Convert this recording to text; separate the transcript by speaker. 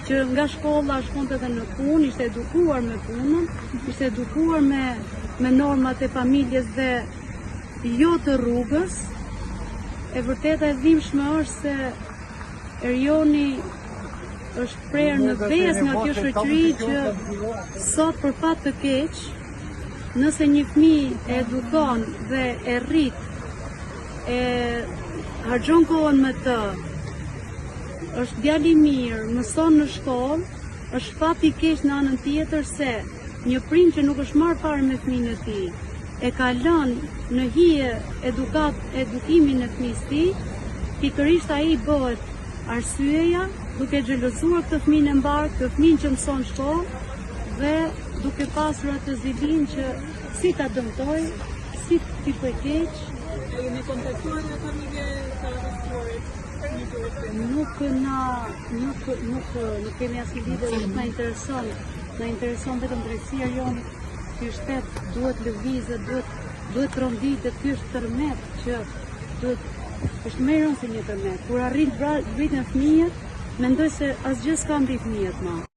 Speaker 1: që nga shkolla shkonte edhe në punë, ishte edukuar me punën, ishte edukuar me normat e familjes dhe jo të rrugës. E vërteta e dhimbshme është se Erioni është prerë në vezë nga kjo shoqëri që sot për fat të keq, nëse një fëmijë e edukon dhe e rrit, e harxhon kohën me të, është djalë i mirë, mëson në shkollë, është fat i keq në anën tjetër se një prind që nuk është marrë fare me fëmijën e tij, e ka lënë në hije edukimin e fëmijës së tij, pikërisht ai bëhet arsyeja duke xhelozuar këtë fëmijën e mbar, këtë fëmijën që mëson shkollë dhe duke pasur atë zilin që si ta dëmtoj, si t'i bëj keq.
Speaker 2: Jeni kontaktuar me familje të arrestuarit?
Speaker 1: Nuk kemi asnjë lidhje, nuk na intereson. Na intereson vetëm drejtësia jonë. Ky shtet duhet lëvizet, duhet tronditet, ky është tërmet që është më i rëndë se një tërmet. Kur arrin vritën fëmijët, mendoj se asgjë s'ka mbi fëmijët më.